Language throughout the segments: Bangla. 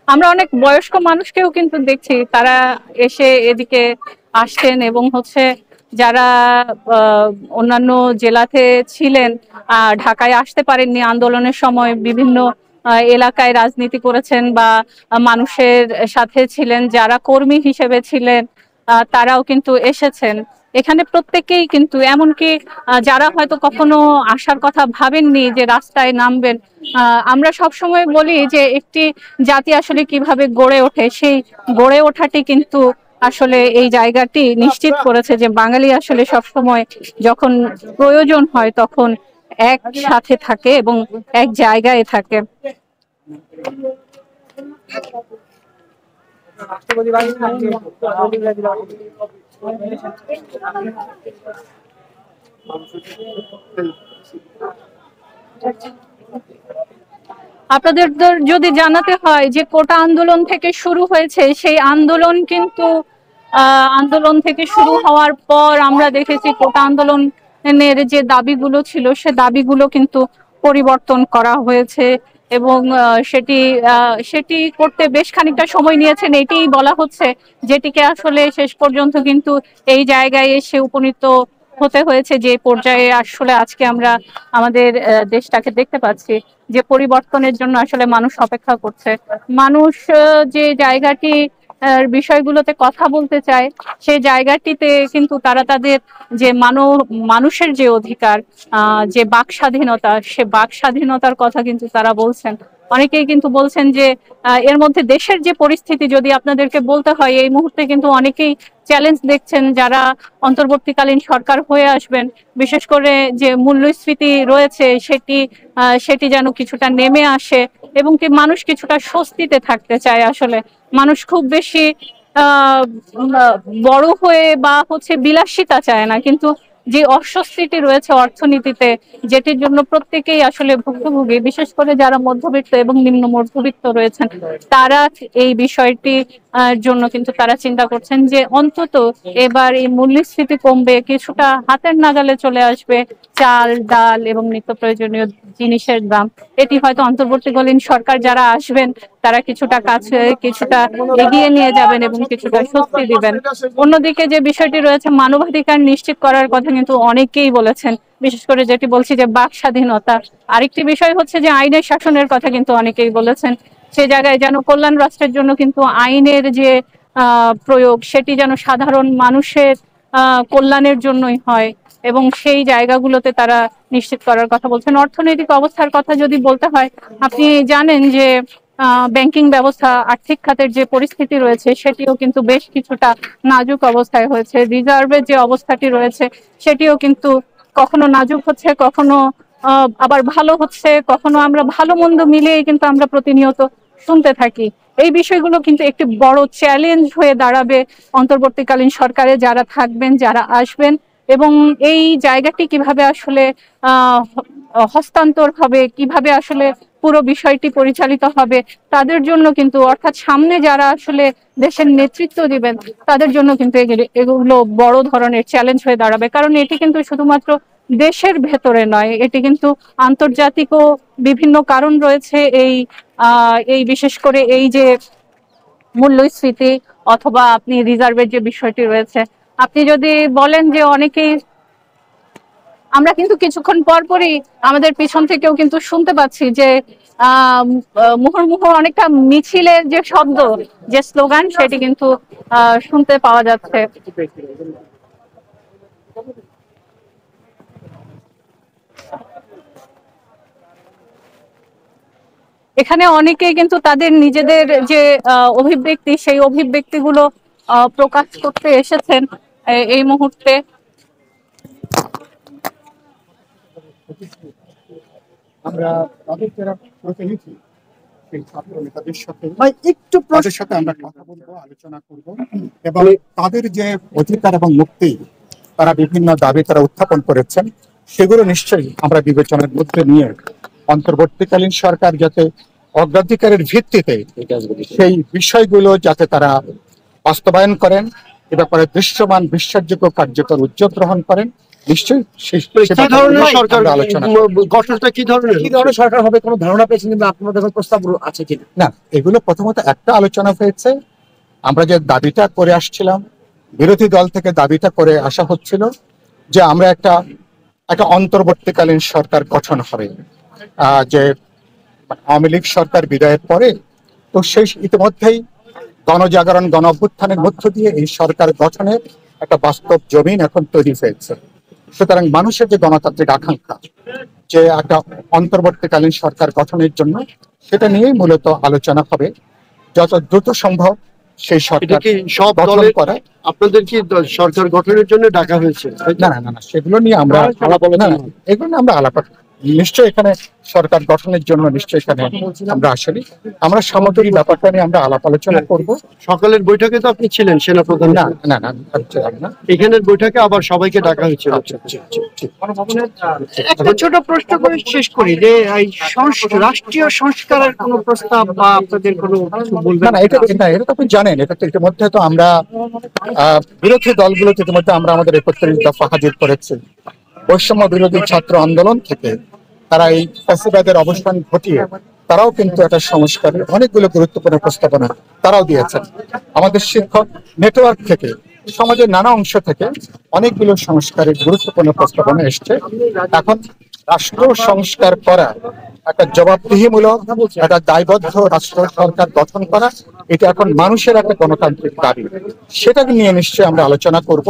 আমরা অনেক বয়স্ক মানুষকেও কিন্তু দেখছি তারা এসে এদিকে আসছেন, এবং যারা আহ, অন্যান্য জেলাতে ছিলেন, ঢাকায় আসতে পারেননি আন্দোলনের সময়, বিভিন্ন এলাকায় রাজনীতি করেছেন বা মানুষের সাথে ছিলেন, যারা কর্মী হিসেবে ছিলেন, তারাও কিন্তু এসেছেন এখানে। প্রত্যেকেই কিন্তু, এমনকি যারা হয়তো কখনো আসার কথা ভাবেননি যে রাস্তায় নামবেন। আমরা সব সময় বলি যে একটি জাতি আসলে কিভাবে গড়ে ওঠে, সেই গড়ে ওঠাটি কিন্তু আসলে এই জায়গাটি নিশ্চিত করেছে যে বাঙালি আসলে সব সময় যখন প্রয়োজন হয় তখন একসাথে থাকে এবং এক জায়গায় থাকে। আপনাদের যদি জানাতে হয় যে কোটা আন্দোলন থেকে শুরু হয়েছে, সেই আন্দোলন কিন্তু আন্দোলন থেকে শুরু হওয়ার পর আমরা দেখেছি কোটা আন্দোলনের যে দাবিগুলো ছিল সে দাবিগুলো কিন্তু পরিবর্তন করা হয়েছে, এবং সেটি সেটি করতে বেশ খানিকটা সময় নিয়েছেন এটিই বলা হচ্ছে, যেটিকে আসলে শেষ পর্যন্ত কিন্তু এই জায়গায় এসে উপনীত হতে হয়েছে যে পর্যায়ে আসলে আজকে আমরা আমাদের দেশটাকে দেখতে পাচ্ছি, যে পরিবর্তনের জন্য আসলে মানুষ অপেক্ষা করছে। মানুষ যে জায়গাটি বিষয়গুলোতে কথা বলতে চায়, সেই জায়গাটিতে কিন্তু তারা তাদের যে মানুষের যে অধিকার, যে বাক স্বাধীনতা, সে বাক স্বাধীনতার কথা কিন্তু তারা বলছেন। অনেকেই কিন্তু বলছেন যে এর মধ্যে দেশের যে পরিস্থিতি যদি আপনাদেরকে বলতে হয়, এই মুহূর্তে কিন্তু অনেকেই চ্যালেঞ্জ দেখছেন যারা অন্তর্বর্তীকালীন সরকার হয়ে আসবেন, বিশেষ করে যে মূল্যস্ফীতি রয়েছে সেটি যেন কিছুটা নেমে আসে, এবং কি মানুষ কিছুটা স্বস্তিতে থাকতে চায়। আসলে মানুষ খুব বেশি আহ বড় হয়ে বা বিলাসিতা চায় না, কিন্তু যে অস্বস্তিটি রয়েছে অর্থনীতিতে, যেটির জন্য প্রত্যেকেই আসলে ভুক্তভোগী, বিশেষ করে যারা মধ্যবিত্ত এবং নিম্ন মধ্যবিত্ত রয়েছেন, তারা এই বিষয়টি জন্য কিন্তু তারা চিন্তা করছেন যে অন্তত এবার এই মূল্যস্ফীতি কমবে, কিছুটা হাতের নাগালে চলে আসবে চাল ডাল এবং নিত্য প্রয়োজনীয় জিনিসের দাম। এটি হয়তো অন্তর্বর্তীকালীন সরকার যারা আসবেন তারা কিছুটা কাছে কিছুটা এগিয়ে নিয়ে যাবেন এবং কিছুটা স্বস্তি দিবেন। অন্যদিকে যে বিষয়টি রয়েছে মানবাধিকার নিশ্চিত করার কথা কিন্তু অনেকেই বলেছেন, বিশেষ করে যেটি বলছি যে বাক স্বাধীনতা। আরেকটি বিষয় হচ্ছে যে আইনের শাসনের কথা কিন্তু অনেকেই বলেছেন, সে জায়গায় যেন কল্যাণ রাষ্ট্রের জন্য কিন্তু আইনের যে প্রয়োগ সেটি যেন সাধারণ মানুষের কল্যাণের জন্যই হয়, এবং সেই জায়গাগুলোতে তারা নিশ্চিত করার কথা বলছেন। অর্থনৈতিক অবস্থার কথা যদি বলতে হয়, আপনি জানেন যে ব্যাংকিং ব্যবস্থা, আর্থিক খাতের যে পরিস্থিতি রয়েছে সেটিও কিন্তু বেশ কিছুটা নাজুক অবস্থায় হয়েছে। রিজার্ভের যে অবস্থাটি রয়েছে সেটিও কিন্তু কখনো নাজুক হচ্ছে, কখনো আবার ভালো হচ্ছে, কখনো আমরা ভালো মন্দ মিলিয়েই কিন্তু আমরা প্রতিনিয়ত শুনতে থাকি। এই বিষয়গুলো কিন্তু একটি বড় চ্যালেঞ্জ হয়ে দাঁড়াবে অন্তর্বর্তীকালীন সরকারে যারা থাকবেন, যারা আসবেন, এবং এই জায়গাটি কিভাবে আসলে আহ হস্তান্তর হবে, কিভাবে আসলে পুরো বিষয়টি পরিচালিত হবে, তাদের জন্য কিন্তু, অর্থাৎ সামনে যারা আসলে দেশের নেতৃত্ব দিবেন তাদের জন্য কিন্তু এগুলো বড় ধরনের চ্যালেঞ্জ হয়ে দাঁড়াবে। কারণ এটি কিন্তু শুধুমাত্র দেশের ভেতরে নয়, এটি কিন্তু আন্তর্জাতিকও বিভিন্ন কারণ রয়েছে। এই বিশেষ করে এই যে মূল্যস্ফীতি অথবা আপনি রিজার্ভের যে বিষয়টি রয়েছে, আপনি যদি বলেন যে অনেকেই, আমরা কিন্তু কিছুক্ষণ পর পরই আমাদের পিছন থেকেও কিন্তু শুনতে পাচ্ছি যে মুহুর্মুহু অনেকটা মিছিলের যে শব্দ, যে স্লোগান, সেটি কিন্তু শুনতে পাওয়া যাচ্ছে। এখানে অনেকেই কিন্তু তাদের নিজেদের যে অভিব্যক্তি, সেই অভিব্যক্তিগুলো প্রকাশ করতে এসেছেন এই মুহূর্তে। আমরা তাদের যারা প্রতিনিধি সেই ছাত্র নেতাদের সাথে তাদের সাথে আমরা কথা বলবো, আলোচনা করব, এবং তাদের যে অধিকার এবং মুক্তি তারা বিভিন্ন দাবি তারা উত্থাপন করেছেন সেগুলো নিশ্চয়ই আমরা বিবেচনার মধ্যে নিয়ে অন্তর্বর্তীকালীন সরকার যাতে অগ্রাধিকারের ভিত্তিতে সেই বিষয়গুলো যাতে তারা বাস্তবায়ন করেন, এ ব্যাপারে দৃশ্যমান বিশ্বাসযোগ্য কার্যকর উদ্যোগ গ্রহণ করেন, নিশ্চয়ই কি ধরনের সরকার আলোচনা গঠনটা কি ধরনের সরকার হবে কোনো ধারণা পেয়েছেন, কিন্তু আপনাদের কোনো প্রস্তাব আছে কিনা? না, এগুলো প্রথমত একটা আলোচনা হয়েছে। আমরা যে দাবিটা করে আসছিলাম, বিরোধী দল থেকে দাবিটা করে আসা হচ্ছিল যে আমরা একটা অন্তর্বর্তীকালীন সরকার গঠন হবে, যে আওয়ামী লীগ সরকার বিদায়ের পরে তো সেই ইতিমধ্যেই গণজাগরণ গণ অভ্যুত্থানের মধ্য দিয়ে এই সরকার গঠনের একটা বাস্তব জমিন এখন তৈরি হয়েছে। সুতরাং মানুষের যে গণতান্ত্রিক আকাঙ্ক্ষা যে একটা অন্তর্বর্তীকালীন সরকার গঠনের জন্য, সেটা নিয়েই মূলত আলোচনা হবে। যত দ্রুত সম্ভব সেই সরকার কি সব গঠন দলের করা। আপনাদের কি সরকার গঠনের জন্য ডাকা হয়েছে? না না না না, সেগুলো নিয়ে আমরা এগুলো নিয়ে আমরা আলাপ নিশ্চয়ই এখানে সরকার গঠনের জন্য নিশ্চয়ই এখানে আমরা আসলে আমরা সামগ্রিক ব্যাপারটা নিয়ে আমরা আলাপ আলোচনা করব। সকালের বৈঠকে তো আপনি ছিলেন সেনাপ্রধান? না না না, না। এখানের বৈঠকে আবার সবাইকে ডাকা হয়েছিল। একটা ছোট প্রশ্ন করে শেষ করি যে এই রাষ্ট্রীয় সংস্কারের কোনো প্রস্তাব বা আপনাদের কোনো না না, এটা তো আপনি জানেন, এটা তো ইতিমধ্যে তো আমরা বিরোধী দলগুলো ইতিমধ্যে আমরা আমাদের 31 দফা হাজির করেছি। বৈষম্য বিরোধী ছাত্র আন্দোলন থেকে তারা এই ফ্যাসিবাদের অবসান ঘটিয়ে তারাও কিন্তু একটা সংস্কারের অনেকগুলো গুরুত্বপূর্ণ প্রস্তাবনা তারাও দিয়েছেন। আমাদের শিক্ষক নেটওয়ার্ক থেকে সমাজের নানা অংশ থেকে অনেকগুলো সংস্কারের গুরুত্বপূর্ণ প্রস্তাবনা এসছে। এখন রাষ্ট্র সংস্কার করা, একটা জবাবদিহিমূলক একটা দায়বদ্ধ রাষ্ট্র সরকার গঠন করা, এটা এখন মানুষের একটা গণতান্ত্রিক দাবি। সেটাকে নিয়ে নিশ্চয়ই আমরা আলোচনা করব।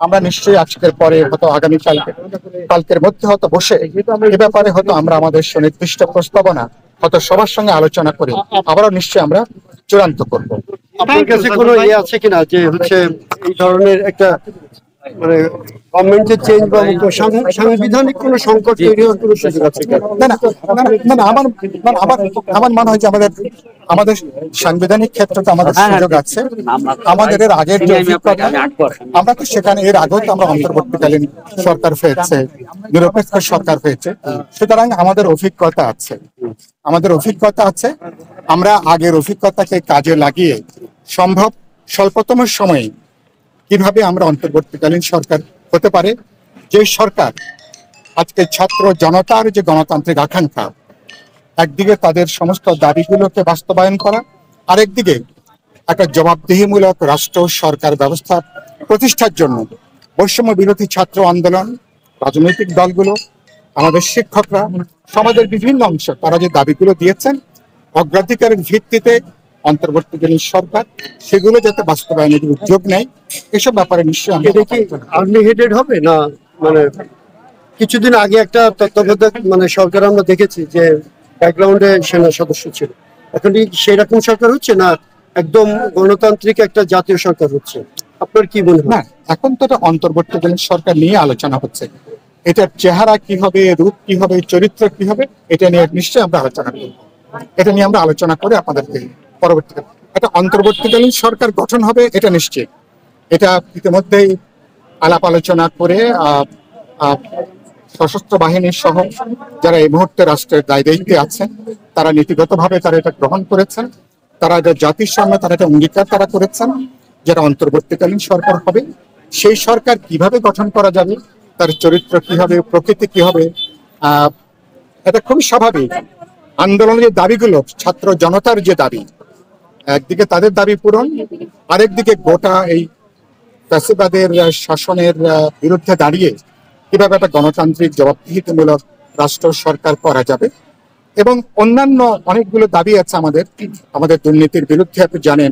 আমরা নিশ্চয়ই আজকের পরে হয়তো কালকের মধ্যে হয়তো বসে এ ব্যাপারে হয়তো আমরা আমাদের সুনির্দিষ্ট প্রস্তাবনা হয়তো সবার সঙ্গে আলোচনা করে আবারও নিশ্চয়ই আমরা চূড়ান্ত করব। আপনার কাছে কোনো আছে কিনা যে হচ্ছে এই ধরনের একটা মানে গভর্নমেন্টের চেঞ্জ বা সাংবিধানিক কোনো সংকট তৈরি হওয়ার কোনো সুযোগ আছে কিনা? না না না না, আমার মনে হয় যে আমাদের সাংবিধানিক ক্ষেত্রে তো আমাদের সুযোগ আছে। আমাদের এর আগের যে অভিজ্ঞতা, আমরা তো সেখানে এর আগেও তো আমরা অন্তর্বর্তীকালীন সরকার হয়েছে, নিরপেক্ষ সরকার হয়েছে। সুতরাং আমাদের অভিজ্ঞতা আছে। আমরা আগের অভিজ্ঞতাকে কাজে লাগিয়ে সম্ভব স্বল্পতম সময়ে কিভাবে আমরা অন্তর্বর্তীকালীন সরকার হতে পারে, যে সরকার আজকে ছাত্র জনতার যে গণতান্ত্রিক আকাঙ্ক্ষা, একদিকে তাদের সমস্ত দাবিগুলোকে বাস্তবায়ন করা, আরেকদিকে একটা জবাবদিহিমূলক রাষ্ট্র সরকার ব্যবস্থা প্রতিষ্ঠার জন্য বৈষম্য বিরোধী ছাত্র আন্দোলন, রাজনৈতিক দলগুলো, আমাদের শিক্ষকরা, সমাজের বিভিন্ন অংশ তারা যে দাবিগুলো দিয়েছেন, অগ্রাধিকারের ভিত্তিতে অন্তর্বর্তীকালীন সরকার সেগুলো যাতে বাস্তবায়নের উদ্যোগ নেয়, এসব ব্যাপারে নিশ্চয়ই আর্মি হেডেড হবে না। মানে কিছুদিন আগে একটা তত্ত্বাবধায়ক মানে সরকার আমরা দেখেছি যে ব্যাকগ্রাউন্ডে সেনা সদস্য ছিল। এখন কি সেরকম সরকার হচ্ছে না একদম গণতান্ত্রিক একটা জাতীয় সরকার হচ্ছে? আপনার কি মনে হয়? না, এখন তো এটা অন্তর্বর্তীকালীন সরকার নিয়ে আলোচনা হচ্ছে। এটার চেহারা কি হবে, রূপ কি হবে, চরিত্র কি হবে, এটা নিয়ে নিশ্চয়ই আমরা আলোচনা করব। এটা নিয়ে আমরা আলোচনা করে আপনাদেরকে পরবর্তীকালে একটা অন্তর্বর্তীকালীন সরকার গঠন হবে, এটা নিশ্চিত। এটা ইতিমধ্যেই আলাপ আলোচনা করে সশস্ত্র বাহিনীর সহ যারা এই মুহূর্তে রাষ্ট্রের দায় দায়িত্বে আছেন তারা নীতিগতভাবে তারা এটা গ্রহণ করেছেন। তারা জাতির সামনে তারা এটা অঙ্গীকার তারা করেছেন যারা অন্তর্বর্তীকালীন সরকার হবে, সেই সরকার কিভাবে গঠন করা যাবে, তার চরিত্র কি হবে, প্রকৃতি কি হবে, এটা খুবই স্বাভাবিক। আন্দোলনের যে দাবিগুলো, ছাত্র জনতার যে দাবি, একদিকে তাদের দাবি পূরণ, আরেকদিকে গোটা এই ফ্যাসিবাদের শাসনের বিরুদ্ধে দাঁড়িয়ে কিভাবে একটা গণতান্ত্রিক জবাবদিহিতামূলক রাষ্ট্র সরকার করা যাবে। এবং অন্যান্য অনেকগুলো দাবি আছে আমাদের দুর্নীতির বিরুদ্ধে। আপনি জানেন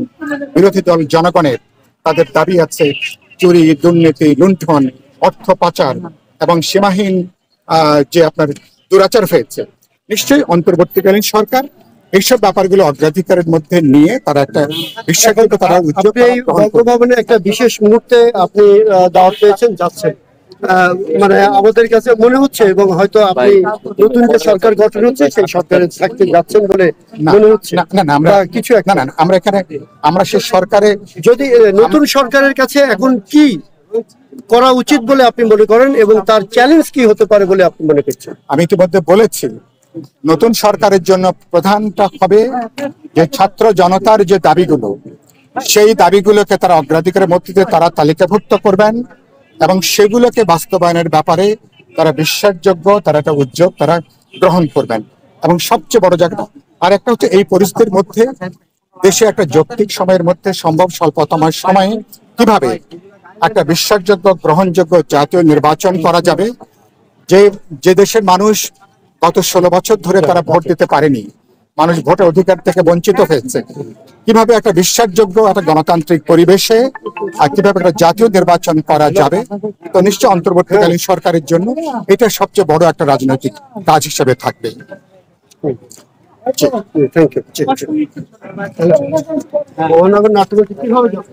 বিরোধী দল জনগণের তাদের দাবি আছে চুরি, দুর্নীতি, লুণ্ঠন, অর্থ পাচার এবং সীমাহীন যে আপনার দুরাচার হয়েছে। নিশ্চয়ই অন্তর্বর্তীকালীন সরকার এইসব ব্যাপারগুলো অগ্রাধিকারের মধ্যে নিয়ে তারা একটা বিশ্বাসযোগ্য তারা উদ্যোগ বঙ্গভবনে একটা বিশেষ মুহূর্তে আপনি দাওয়াত পেয়েছেন, যাচ্ছেন। মানে আমাদের কাছে মনে হচ্ছে এবং হয়তো আপনি নতুন যে সরকার গঠন হচ্ছে সেই সরকারে থাকতে যাচ্ছেন বলে মনে হচ্ছে। না না, আমরা কিছু আমরা এখানে আমরা সেই সরকারে যদি নতুন সরকারের কাছে এখন কি করা উচিত বলে আপনি মনে করেন এবং তার চ্যালেঞ্জ কি হতে পারে বলে আপনি মনে করছেন? আমি ইতিমধ্যে বলেছি নতুন সরকারের জন্য প্রধানটা হবে যে ছাত্র জনতার যে দাবিগুলো, সেই দাবিগুলোকে তারা অগ্রাধিকারের মধ্যে তারা তালিকাভুক্ত করবেন এবং সেগুলোকে বাস্তবায়নের ব্যাপারে তারা বিশ্বাসযোগ্য, তারা একটা উদ্যোগ তারা গ্রহণ করবেন। এবং সবচেয়ে বড় জায়গাটা আর একটা হচ্ছে, এই পরিস্থিতির মধ্যে দেশে একটা যৌক্তিক সময়ের মধ্যে সম্ভব স্বল্পতম সময়ে কিভাবে একটা বিশ্বাসযোগ্য গ্রহণযোগ্য জাতীয় নির্বাচন করা যাবে, যে যে দেশের মানুষ গত 16 বছর ধরে তারা ভোট দিতে পারেনি, মানুষ ভোটের অধিকার থেকে বঞ্চিত হয়েছে, কিভাবে একটা বিশ্বাসযোগ্য একটা গণতান্ত্রিক পরিবেশে আর কিভাবে একটা জাতীয় নির্বাচন করা যাবে। তো নিশ্চয় অন্তর্বর্তীকালীন সরকারের জন্য এটা সবচেয়ে বড় একটা রাজনৈতিক কাজ হিসেবে থাকবে। Thank you. মহানগর নাট্যমঞ্চে কিভাবে যাবে?